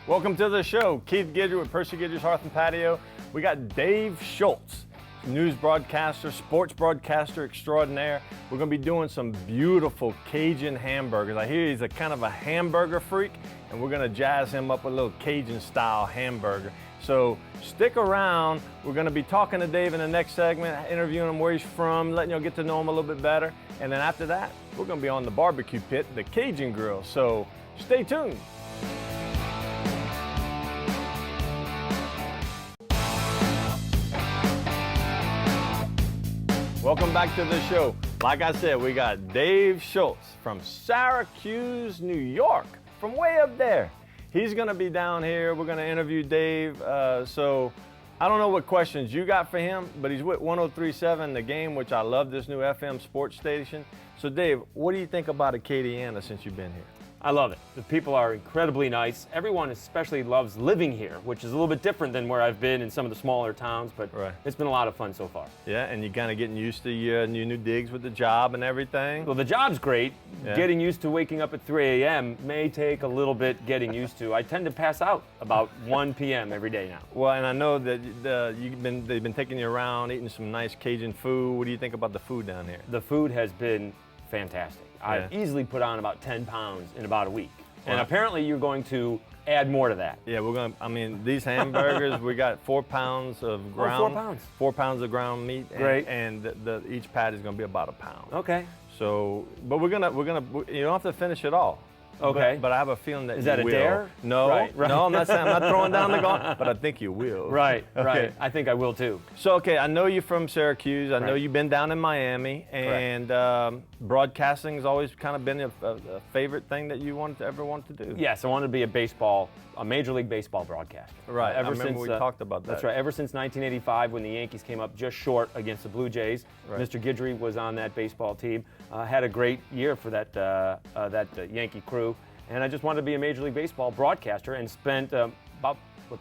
Welcome to the show. Keith Guidry with Percy Guidry's Hearth and Patio. We got Dave Schultz, news broadcaster, sports broadcaster extraordinaire. We're going to be doing some beautiful Cajun hamburgers. I hear he's a kind of a hamburger freak, and we're going to jazz him up with a little Cajun-style hamburger. So stick around. We're going to be talking to Dave in the next segment, interviewing him where he's from, letting you get to know him a little bit better. And then after that, we're going to be on the barbecue pit, the Cajun Grill. So stay tuned. Welcome back to the show. Like I said, we got Dave Schultz from Syracuse, New York, from way up there. He's going to be down here. We're going to interview Dave. So I don't know what questions you got for him, but he's with 103.7 The Game, which I love, this new FM sports station. So Dave, what do you think about Acadiana since you've been here? I love it. The people are incredibly nice. Everyone especially loves living here, which is a little bit different than where I've been in some of the smaller towns, but It's been a lot of fun so far. Yeah, and you're kind of getting used to your new digs with the job and everything? Well, the job's great. Yeah. Getting used to waking up at 3 a.m. may take a little bit getting used to. I tend to pass out about 1 p.m. every day now. Well, and I know that they've been taking you around, eating some nice Cajun food. What do you think about the food down here? The food has been fantastic. I've easily put on about 10 pounds in about a week. And apparently you're going to add more to that. Yeah, these hamburgers, we got 4 pounds of ground. 4 pounds. 4 pounds of ground meat. Great. And each patty is going to be about a pound. Okay. So, but you don't have to finish it all. Okay. But I have a feeling that is that you a will. dare? No, right. No, I'm not throwing down the gauntlet, but I think you will. Right, okay. right. I think I will too. So, okay, I know you're from Syracuse. I know you've been down in Miami, and broadcasting has always kind of been a favorite thing that you ever wanted to do. Yes, I wanted to be a Major League Baseball broadcaster. Right. I remember we talked about that. That's right. Ever since 1985, when the Yankees came up just short against the Blue Jays, Mr. Guidry was on that baseball team. Had a great year for that Yankee crew. And I just wanted to be a Major League Baseball broadcaster and spent about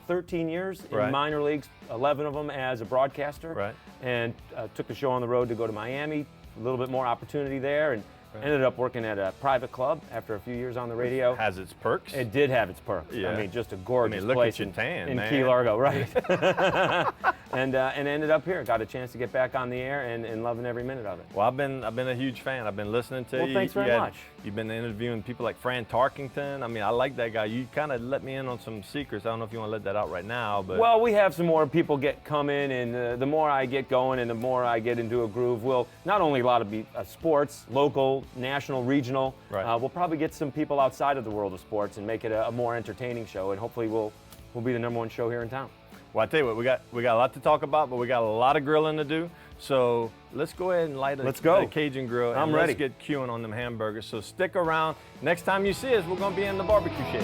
13 years in minor leagues, 11 of them as a broadcaster. And took the show on the road to go to Miami, a little bit more opportunity there, and ended up working at a private club after a few years on the radio. It has its perks. It did have its perks. Yeah. I mean, just a gorgeous look place at your tan, in man. Key Largo, right? And ended up here. Got a chance to get back on the air and loving every minute of it. Well, I've been a huge fan. I've been listening to you. Well, thanks very much. You've been interviewing people like Fran Tarkington. I mean, I like that guy. You kind of let me in on some secrets. I don't know if you want to let that out right now, but well, we have some more people come in, and the more I get going and the more I get into a groove, we'll not only a lot of sports, local, national, regional. We'll probably get some people outside of the world of sports and make it a more entertaining show, and hopefully we'll be the #1 show here in town. Well, I tell you what, we got a lot to talk about, but we got a lot of grilling to do. So let's go ahead and light a Cajun grill. I'm ready. Let's get queuing on them hamburgers. So stick around. Next time you see us, we're going to be in the barbecue shed.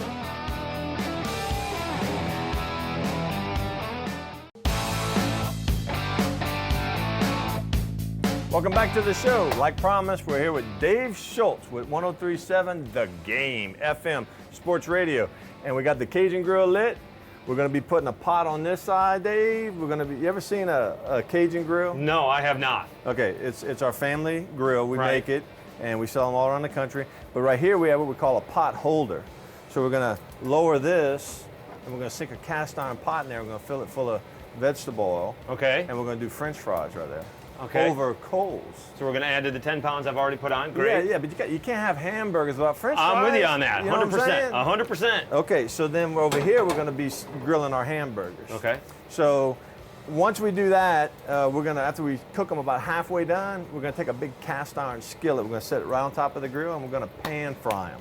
Welcome back to the show. Like promised, we're here with Dave Schultz with 103.7 The Game, FM, Sports Radio. And we got the Cajun grill lit. We're going to be putting a pot on this side, Dave. You ever seen a Cajun grill? No, I have not. Okay, it's our family grill. We make it, and we sell them all around the country. But right here we have what we call a pot holder. So we're going to lower this, and we're going to sink a cast iron pot in there. We're going to fill it full of vegetable oil. Okay. And we're going to do French fries right there. Okay. Over coals. So we're going to add to the 10 pounds I've already put on. Great. Yeah, but you can't have hamburgers without French fries. I'm with you on that. You know 100%. 100%. Okay, so then over here we're going to be grilling our hamburgers. Okay. So once we do that, after we cook them about halfway done, we're going to take a big cast iron skillet. We're going to set it right on top of the grill, and we're going to pan fry them,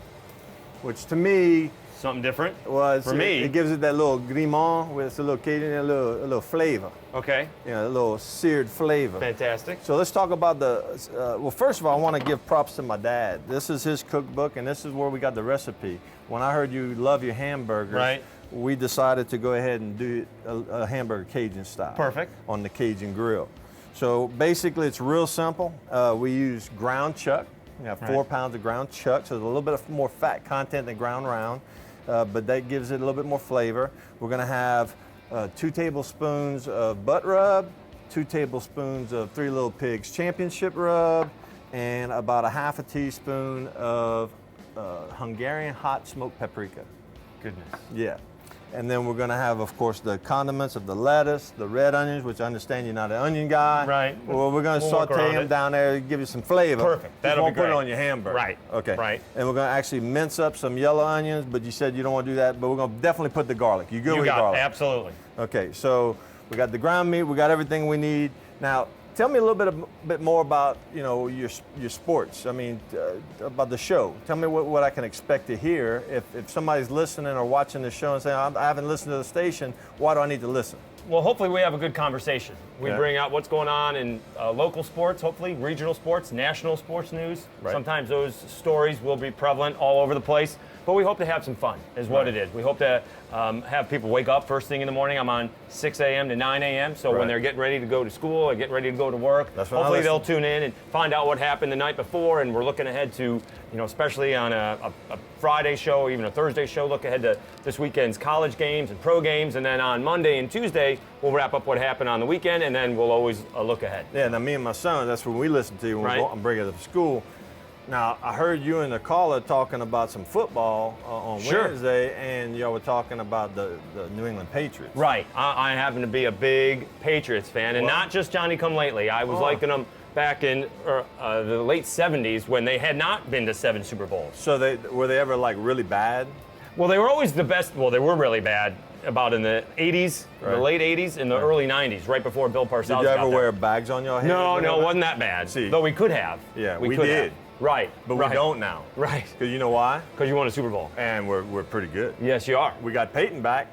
which to me, something different. For me, it gives it that little grimant with a little Cajun, a little flavor. Okay. You know, a little seared flavor. Fantastic. So let's talk about well, first of all, I want to give props to my dad. This is his cookbook, and this is where we got the recipe. When I heard you love your hamburgers, we decided to go ahead and do a hamburger Cajun style. Perfect. On the Cajun grill. So basically, it's real simple. We use ground chuck. We have 4 pounds of ground chuck, so there's a little bit more fat content than ground round. But that gives it a little bit more flavor. We're going to have 2 tablespoons of butt rub, 2 tablespoons of Three Little Pigs Championship rub, and about a half a teaspoon of Hungarian hot smoked paprika. Goodness. Yeah. And then we're going to have, of course, the condiments of the lettuce, the red onions, which I understand you're not an onion guy. Right. Well, we're going to saute them down there to give you some flavor. Perfect. That'll be great. Put it on your hamburger. Right. Okay. Right. And we're going to actually mince up some yellow onions, but you said you don't want to do that. But we're going to definitely put the garlic. You good with garlic? Absolutely. Okay. So we got the ground meat. We got everything we need. Now, tell me a little bit more about your sports. I mean, about the show. Tell me what I can expect to hear if somebody's listening or watching the show and saying, I haven't listened to the station. Why do I need to listen? Well, hopefully we have a good conversation. We bring out what's going on in local sports, hopefully regional sports, national sports news. Right. Sometimes those stories will be prevalent all over the place, but we hope to have some fun is what it is. We hope to have people wake up first thing in the morning. I'm on 6 a.m. to 9 a.m. So when they're getting ready to go to school or getting ready to go to work, hopefully they'll tune in and find out what happened the night before. And we're looking ahead to, especially on a Friday show, or even a Thursday show, look ahead to this weekend's college games and pro games. And then on Monday and Tuesday, we'll wrap up what happened on the weekend, and then we'll always look ahead. Yeah, now me and my son, that's what we listen to when I'm bringing it to school. Now, I heard you and the caller talking about some football on Wednesday, and y'all were talking about the New England Patriots. Right. I happen to be a big Patriots fan, and not just Johnny-come-lately. I was liking them back in the late 70s when they had not been to 7 Super Bowls. So were they ever like really bad? Well, they were always the best. Well, they were really bad about in the 80s, the late 80s, and the early 90s, right before Bill Parcells got there. Did you ever wear bags on your head? No, it wasn't that bad. See. Though we could have. Yeah, we could did. have. Right. But we don't now. Right. Because you know why? Because you won a Super Bowl. And we're pretty good. Yes, you are. We got Peyton back.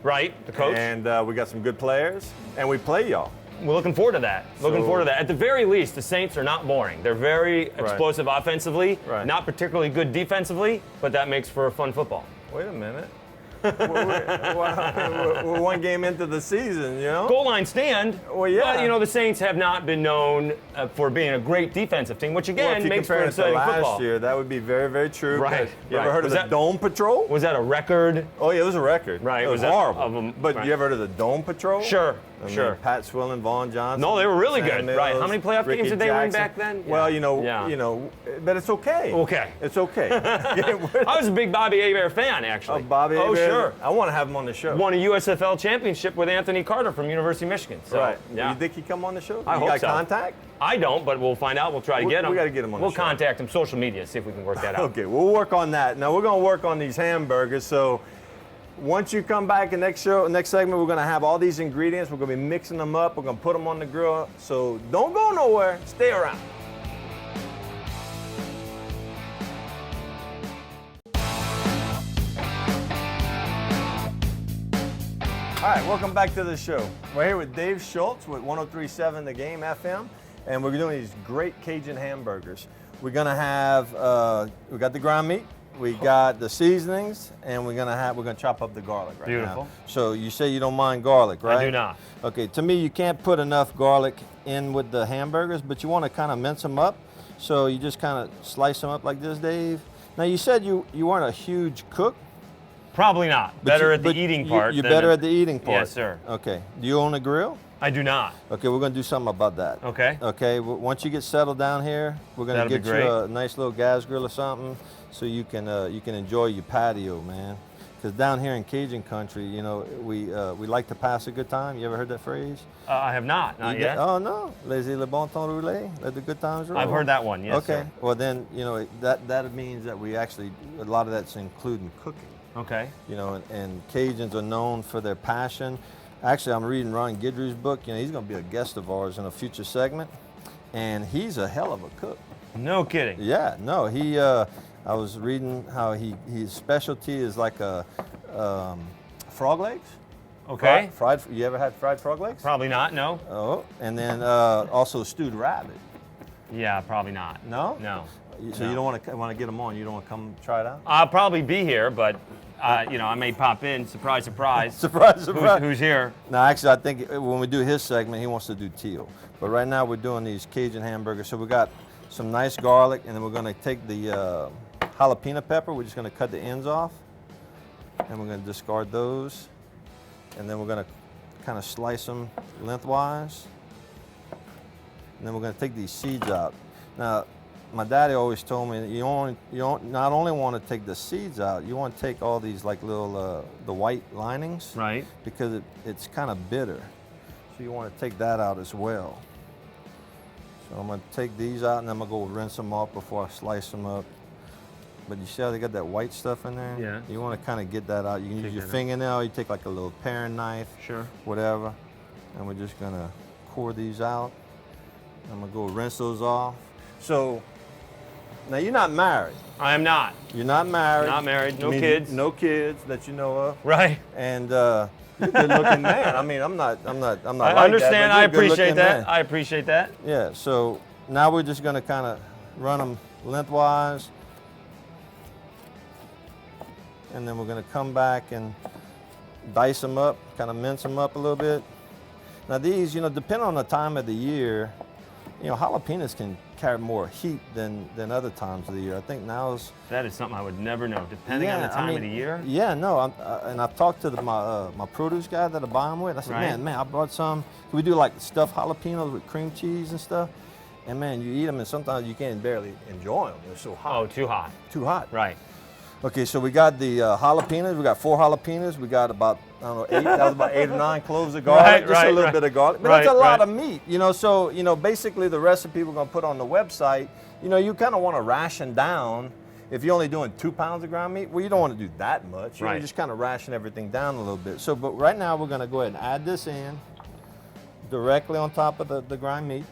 Right, the coach. And we got some good players. And we play y'all. We're looking forward to that. Looking forward to that. At the very least, the Saints are not boring. They're very explosive offensively, not particularly good defensively, but that makes for fun football. Wait a minute. we're one game into the season, Goal line stand. Well, yeah. But, the Saints have not been known for being a great defensive team, which again makes for exciting football. Last year, that would be very, very true. Right. You ever heard of the Dome Patrol? Was that a record? Oh, yeah, it was a record. Right. It was horrible. But you ever heard of the Dome Patrol? Sure. I mean, Pat Swillen, Vaughn Johnson. No, they were really Sam good. Mills, Right. How many playoff Ricky games did they Jackson. win back then? Well, but it's okay. Okay. It's okay. I was a big Bobby Hebert fan, actually. Oh, Bobby Hebert? Sure. I want to have him on the show. Won a USFL championship with Anthony Carter from University of Michigan. So, right. Yeah. You think he'd come on the show? I hope got so. Contact? I don't, but we'll find out. We'll try to get him. We got to get him on the show. We'll contact him, social media, see if we can work that out. Okay, we'll work on that. Now, we're going to work on these hamburgers. So once you come back in next segment, we're going to have all these ingredients. We're going to be mixing them up. We're going to put them on the grill. So don't go nowhere. Stay around. All right, welcome back to the show. We're here with Dave Schultz with 103.7 The Game FM, and we're doing these great Cajun hamburgers. We're gonna have, we got the ground meat, we got the seasonings, and we're gonna chop up the garlic right now. Beautiful. So you say you don't mind garlic, right? I do not. Okay, to me, you can't put enough garlic in with the hamburgers, but you want to kind of mince them up. So you just kind of slice them up like this, Dave. Now you said you weren't a huge cook. Probably not. Better at the eating part. You're better at the eating part. Yes, sir. Okay. Do you own a grill? I do not. Okay, we're going to do something about that. Okay. Okay, once you get settled down here, we're going to get you a nice little gas grill or something so you can enjoy your patio, man. Because down here in Cajun country, we like to pass a good time. You ever heard that phrase? I have not yet. Oh, no. Laissez le bon temps rouler. Let the good times roll. I've heard that one, yes, okay. sir. Well, then, that means that we actually, a lot of that's including cooking. Okay. And Cajuns are known for their passion. Actually, I'm reading Ron Guidry's book. He's going to be a guest of ours in a future segment, and he's a hell of a cook. No kidding. Yeah, no, I was reading how his specialty is like frog legs. Okay. Fried. You ever had fried frog legs? Probably not. No. Oh, and then also stewed rabbit. Yeah, probably not. No. No. So you don't want to get them on. You don't want to come try it out. I'll probably be here, but I may pop in. Surprise, surprise. Surprise, surprise. Who's here? No, actually, I think when we do his segment, he wants to do teal. But right now, we're doing these Cajun hamburgers. So we got some nice garlic, and then we're going to take the jalapeno pepper. We're just going to cut the ends off, and we're going to discard those. And then we're going to kind of slice them lengthwise. And then we're going to take these seeds out. Now, my daddy always told me that you don't not only want to take the seeds out, you want to take all these like little the white linings, Right. because it's kind of bitter. So you want to take that out as well. So I'm going to take these out, and I'm going to go rinse them off before I slice them up. But you see how they got that white stuff in there? Yeah. You want to kind of get that out. You can use your fingernail. You take like a little paring knife. Sure. Whatever. And we're just going to core these out. I'm going to go rinse those off. So now you're not married. I am not. You're not married. Not married. No I mean, kids. No kids that you know of. Right. And you're a good-looking man. I mean, I'm not. I like understand. That, I but you're a appreciate good-looking that. man. I appreciate that. Yeah. So now we're just going to kind of run them lengthwise. And then we're going to come back and dice them up, kind of mince them up a little bit. Now these, depending on the time of the year, jalapenos can carry more heat than other times of the year. I think now's... That is something I would never know, depending on the time of the year. Yeah, no, and I've talked to my produce guy that I buy them with. I said, Right. man, I brought some. We do like stuffed jalapenos with cream cheese and stuff. And man, you eat them and sometimes you can't barely enjoy them. They're so hot. Oh, too hot. Too hot. Right. Okay, so we got the jalapenos. We got 4 jalapenos. We got about, 8. That was about 8 or 9 cloves of garlic. Just a little bit of garlic. But that's a lot of meat, So, basically the recipe we're going to put on the website, you kind of want to ration down. If you're only doing 2 pounds of ground meat, well, you don't want to do that much. You just kind of ration everything down a little bit. So, but right now we're going to go ahead and add this in directly on top of the ground meat.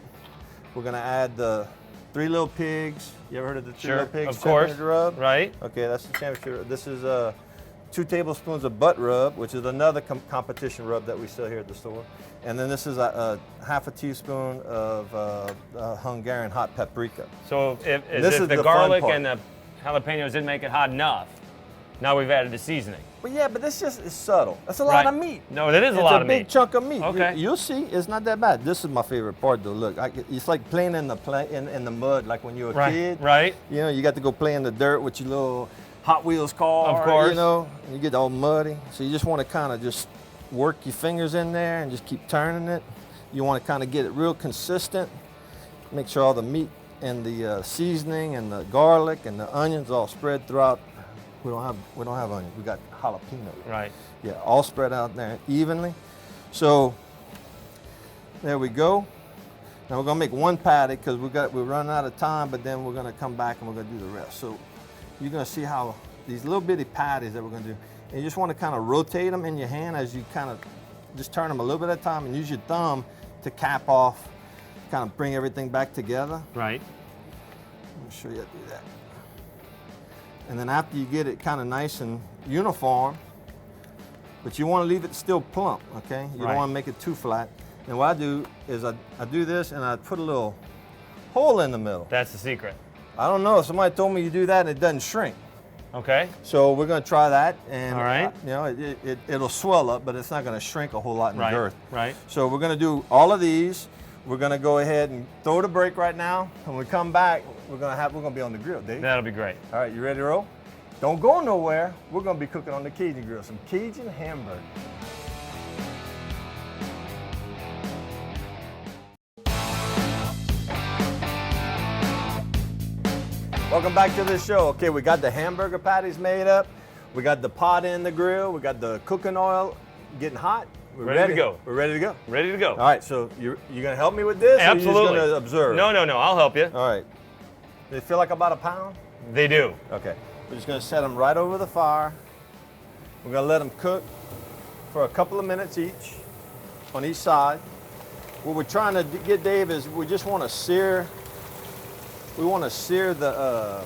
We're going to add the 3 little pigs. You ever heard of the 3 little pigs? Of course. Rub? Right. Okay, that's the championship rub. This is 2 tablespoons of butt rub, which is another competition rub that we sell here at the store. And then this is a half a teaspoon of Hungarian hot paprika. So if is the the garlic fun part. and the jalapenos didn't make it hot enough, now we've added the seasoning. But yeah, but this just is subtle. That's a lot of meat. No, that is a lot of meat. It's a big chunk of meat. Okay. You'll see, it's not that bad. This is my favorite part though. Look, it's like playing in the mud, like when you were a kid. Right. You got to go play in the dirt with your little Hot Wheels car. Of course. And you get all muddy. So you just want to kind of just work your fingers in there and just keep turning it. You want to kind of get it real consistent. Make sure all the meat and the seasoning and the garlic and the onions all spread throughout. We don't have onions. We got jalapenos. Right. Yeah, all spread out there evenly. So there we go. Now we're gonna make 1 patty because we're running out of time, but then we're gonna come back and we're gonna do the rest. So you're gonna see how these little bitty patties that we're gonna do, and you just want to kind of rotate them in your hand as you kind of just turn them a little bit at a time, and use your thumb to cap off, kind of bring everything back together. Right. Let me show you how to do that. And then after you get it kind of nice and uniform, but you want to leave it still plump, okay? You don't want to make it too flat. And what I do is I do this and I put a little hole in the middle. That's the secret. I don't know, somebody told me you do that and it doesn't shrink. Okay. So we're going to try that, and all right. It'll swell up, but it's not going to shrink a whole lot in the girth. Right. So we're going to do all of these. We're going to go ahead and throw the break right now. When we come back, we're going to be on the grill, Dave. That'll be great. All right, you ready to roll? Don't go nowhere. We're going to be cooking on the Cajun grill, some Cajun hamburger. Welcome back to the show. Okay, we got the hamburger patties made up. We got the pot in the grill. We got the cooking oil getting hot. We're ready to go. We're ready to go. Ready to go. All right, so you're going to help me with this? Absolutely. Or you're just going to observe? No, I'll help you. All right. They feel like about a pound? They do. Okay. We're just going to set them right over the fire. We're going to let them cook for a couple of minutes each on each side. What we're trying to get, Dave, is we just want to sear. We want to sear the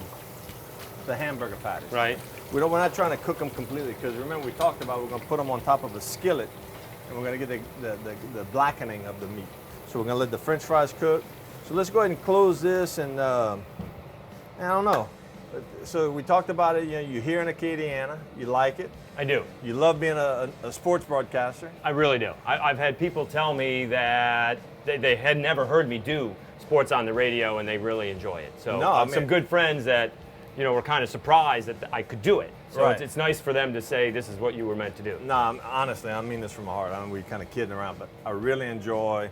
hamburger patties. Right. We're not trying to cook them completely because remember we talked about we're going to put them on top of a skillet and we're going to get the blackening of the meat. So we're going to let the French fries cook. So let's go ahead and close this and I don't know. So we talked about it. You're here in Acadiana. You like it. I do. You love being a sports broadcaster. I really do. I've had people tell me that they had never heard me do sports on the radio and they really enjoy it. So some good friends that were kind of surprised that I could do it. So it's nice for them to say this is what you were meant to do. No, honestly, I mean this from my heart. I mean, we're kind of kidding around, but I really enjoy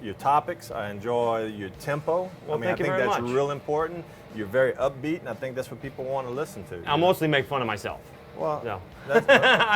your topics. I enjoy your tempo. Well, I thank you think very that's much. real important. You're very upbeat, and I think that's what people want to listen to. I'll mostly make fun of myself. Well, No. that's,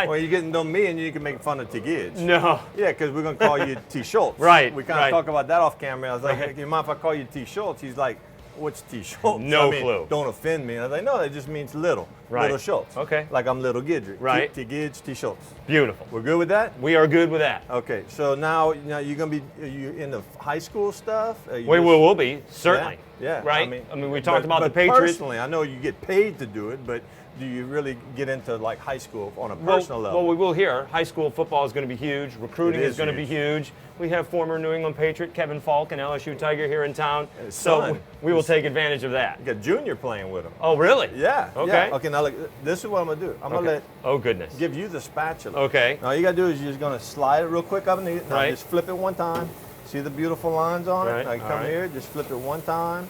well, you're getting to know me, and you can make fun of T. Gidge. No. Yeah, because we're going to call you T. Schultz. Right, We kind of right. talk about that off camera. I was like, Right. hey, do you mind if I call you T. Schultz? He's like, what's T. Schultz? No I mean, clue. Don't offend me. And I was like, no, it just means little. Right. Little Schultz. Okay. Like I'm Little Gidry. Right. T. Gidge, T. Schultz. Beautiful. We're good with that? We are good with that. Okay, so now you're gonna be are you into high school stuff? Are you We just- will be, certainly. Yeah. Right? I mean, we talked about but the Patriots. Personally, I know you get paid to do it, but do you really get into like high school on a personal level? Well, we will here. High school football is going to be huge. Recruiting It is is going to be huge. We have former New England Patriot Kevin Falk, an LSU Tiger here in town. His So son. we will take advantage of that. You got Junior playing with him. Oh, really? Yeah. Okay. Yeah. Okay. Now look, this is what I'm gonna do. I'm gonna Oh, goodness. give you the spatula. Okay. Now all you gotta do is you're just gonna slide it real quick underneath. Now Right. just flip it one time. See the beautiful lines on Right, it? Now you all come right. here, just flip it one time.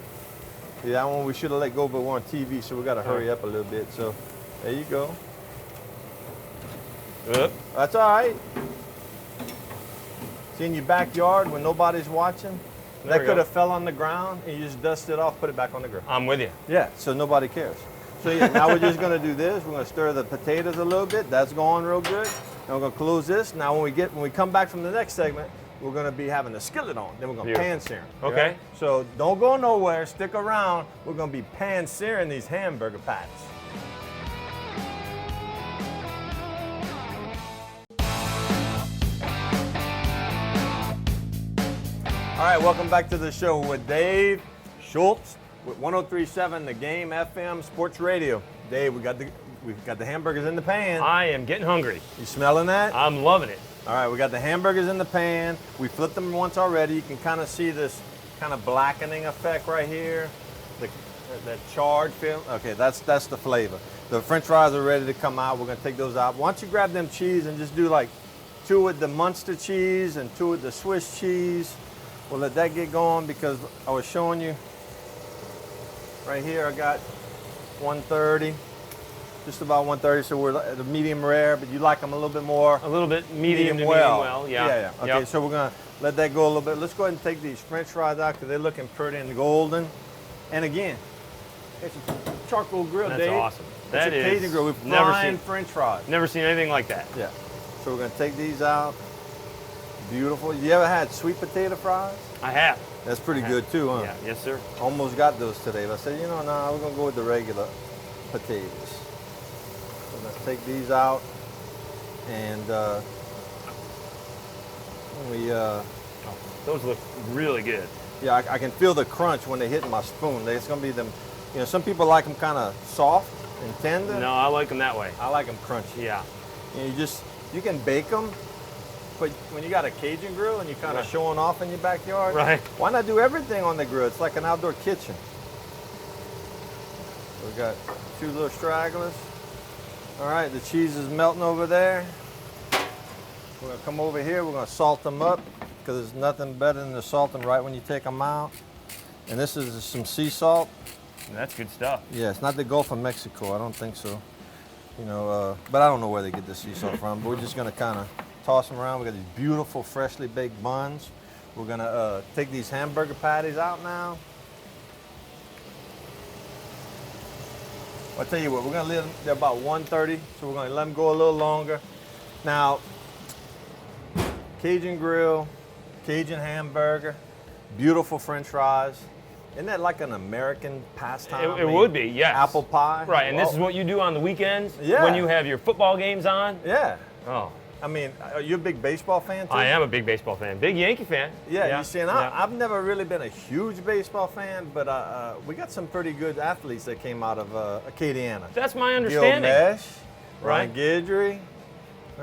See, that one we should have let go, but we're on TV, so we gotta hurry up a little bit. So there you go. Oop. That's all right. See, in your backyard when nobody's watching, There that we could go. have fell on the ground and you just dust it off, put it back on the ground. I'm with you. Yeah, so nobody cares. So yeah, now we're just gonna do this. We're gonna stir the potatoes a little bit. That's going real good. And we're gonna close this. Now when we come back from the next segment, we're gonna be having the skillet on. Then we're gonna Beautiful. pan sear 'em, Okay. right? So don't go nowhere. Stick around. We're gonna be pan searing these hamburger patties. All right, welcome back to the show with Dave Schultz with 103.7 The Game FM Sports Radio. Dave, we've got the hamburgers in the pan. I am getting hungry. You smelling that? I'm loving it. All right, we got the hamburgers in the pan. We flipped them once already. You can kind of see this kind of blackening effect right here. That charred film. Okay, that's the flavor. The French fries are ready to come out. We're gonna take those out. Why don't you grab them cheese and just do like 2 with the Munster cheese and 2 with the Swiss cheese. We'll let that get going because I was showing you right here. I got 130, just about 130. So we're at the medium rare, but you like them a little bit more. A little bit medium to well. medium well. Yeah. Yeah. Okay, Yep. so we're gonna let that go a little bit. Let's go ahead and take these French fries out because they're looking pretty and golden. And again, it's a charcoal grill, That's Dave. awesome. It's That a is Cajun grill. We're never frying seen- French fries. Never seen anything like that. Yeah. So we're gonna take these out. Beautiful. You ever had sweet potato fries? I have. That's pretty good too, huh? Yeah. Yes, sir. Almost got those today, but I said, we're gonna go with the regular potatoes. So let's take these out, and Those look really good. yeah, I can feel the crunch when they hit my spoon. It's gonna be them. Some people like them kind of soft and tender. No, I like them that way. I like them crunchy. Yeah. You can bake them, but when you got a Cajun grill and you're kind of Right. showing off in your backyard, Right. why not do everything on the grill? It's like an outdoor kitchen. We got 2 little stragglers. All right, the cheese is melting over there. We're gonna come over here. We're gonna salt them up because there's nothing better than to salt them right when you take them out. And this is some sea salt. That's good stuff. Yeah, it's not the Gulf of Mexico. I don't think so. But I don't know where they get the sea salt from. But we're just gonna kind of toss them around. We got these beautiful, freshly baked buns. We're gonna take these hamburger patties out now. I'll tell you what, we're gonna let them, they're about 130, so we're gonna let them go a little longer. Now, Cajun grill, Cajun hamburger, beautiful French fries. Isn't that like an American pastime? It would be, yes. Apple pie. Right, and this Well, is what you do on the weekends Yeah. when you have your football games on. Yeah. Oh, I mean, are you a big baseball fan too? I am a big baseball fan, big Yankee fan. Yeah, you see, and yeah. I've never really been a huge baseball fan, but we got some pretty good athletes that came out of Acadiana. That's my Gil understanding. Mesh, Right. Ryan Guidry.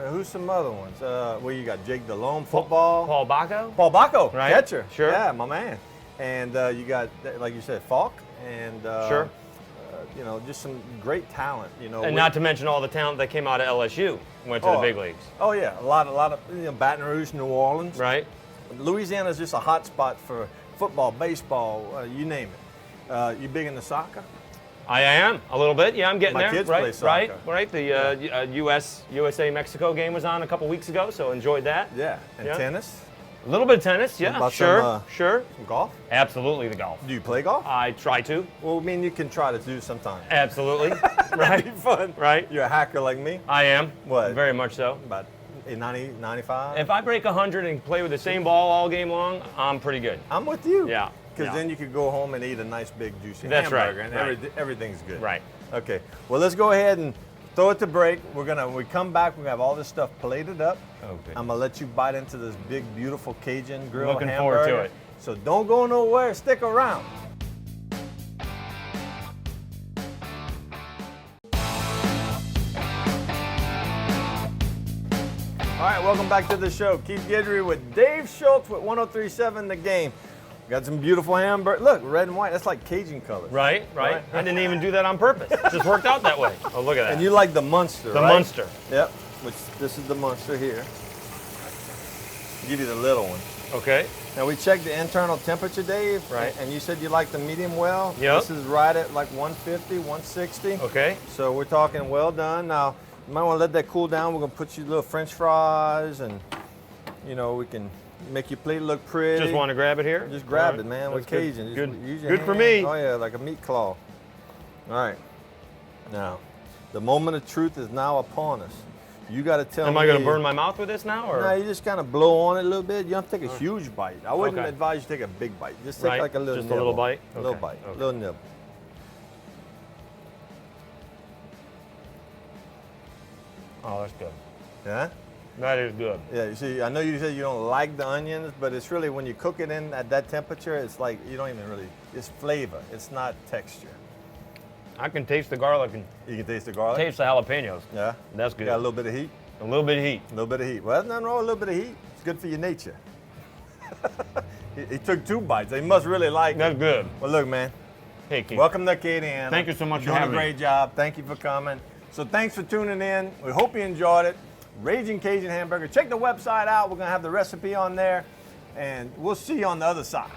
Who's some other ones? You got Jake Delhomme, football. Paul Bacco. Paul Bacco, Right. catcher. Sure. Yeah, my man. And you got, like you said, Falk, and Sure. just some great talent. And not to mention all the talent that came out of LSU, went to the big leagues. Oh yeah, a lot of Baton Rouge, New Orleans. Right. Louisiana is just a hot spot for football, baseball, you name it. You big into soccer? I am a little bit. Yeah, I'm getting My there. kids right, play soccer. Right. The USA Mexico game was on a couple weeks ago, so enjoyed that. Yeah. And Yeah. tennis? A little bit of tennis, yeah, About sure. some golf? Absolutely the golf. Do you play golf? I try to. Well, I mean, you can try to do sometime. Absolutely. That'd Right. be fun. Right. You're a hacker like me? I am. What? Very much so. About 90, 95? If I break 100 and play with the same ball all game long, I'm pretty good. I'm with you. Yeah. Because then you could go home and eat a nice big juicy That's right, hamburger and right. everything's good. Right. Okay. Well, let's go ahead and throw it to break. When we come back, we're gonna have all this stuff plated up. Okay. I'm gonna let you bite into this big, beautiful Cajun grill Looking hamburger. forward to it. So don't go nowhere. Stick around. All right, welcome back to the show. Keith Guidry with Dave Schultz with 103.7 The Game. Got some beautiful hamburger. Look, red and white. That's like Cajun colors. Right. I didn't even do that on purpose. It just worked out that way. Oh, look at that. And you like the Munster, the right? Munster. Yep. Which this is the Munster here. Give you the little one. Okay. Now we checked the internal temperature, Dave. Right. And you said you like the medium well. Yep. This is right at like 150, 160. Okay. So we're talking well done. Now you might want to let that cool down. We're gonna put you little French fries, and we can make your plate look pretty. Just want to grab it here? Just grab All it, man, That's with Cajun. Good, Just good, use your good for hand. me. Oh yeah, like a meat claw. All right. Now, the moment of truth is now upon us. You got to tell me. Am I going to burn my mouth with this now? Or? No, you just kind of blow on it a little bit. You don't have to take a huge bite. I wouldn't Okay. advise you take a big bite. Just take Right. like a little Just a nibble. little bite? A little Okay. bite. A Okay. little nibble. Oh, that's good. Yeah? That is good. Yeah, you see, I know you said you don't like the onions, but it's really when you cook it in at that temperature, it's like you don't even really, it's flavor. It's not texture. I can taste the garlic and You can taste the garlic? taste the jalapenos. Yeah? That's good. Got a little bit of heat? A little bit of heat. A little bit of heat. Well, there's nothing wrong with a little bit of heat. It's good for your nature. he took 2 bites. He must really like That's it. good. Well, look, man. Hey, Keith. Welcome to Acadiana. Thank you so much You're for doing having a me. great job. Thank you for coming. So thanks for tuning in. We hope you enjoyed it. Raging Cajun Hamburger. Check the website out. We're going to have the recipe on there. And we'll see you on the other side.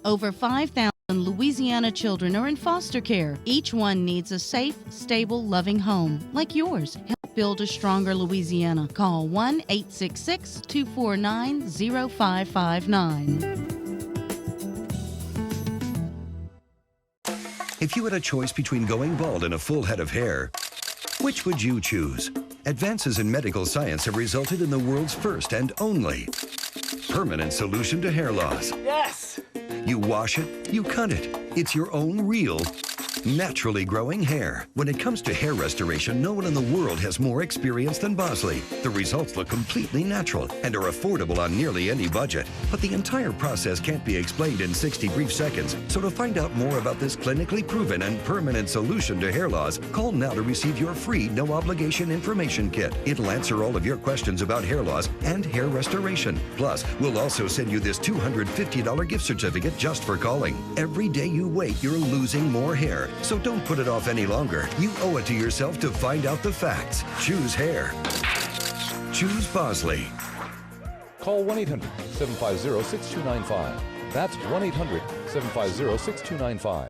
Over 5,000 Louisiana children are in foster care. Each one needs a safe, stable, loving home, like yours. Help build a stronger Louisiana. Call 1-866-249-0559. If you had a choice between going bald and a full head of hair, which would you choose? Advances in medical science have resulted in the world's first and only permanent solution to hair loss. Yes! You wash it, you cut it. It's your own real, naturally growing hair. When it comes to hair restoration, no one in the world has more experience than Bosley. The results look completely natural and are affordable on nearly any budget. But the entire process can't be explained in 60 brief seconds. So to find out more about this clinically proven and permanent solution to hair loss, call now to receive your free no-obligation information kit. It'll answer all of your questions about hair loss and hair restoration. Plus, we'll also send you this $250 gift certificate just for calling. Every day you wait, you're losing more hair. So don't put it off any longer. You owe it to yourself to find out the facts. Choose hair. Choose Bosley. Call 1-800-750-6295. That's 1-800-750-6295.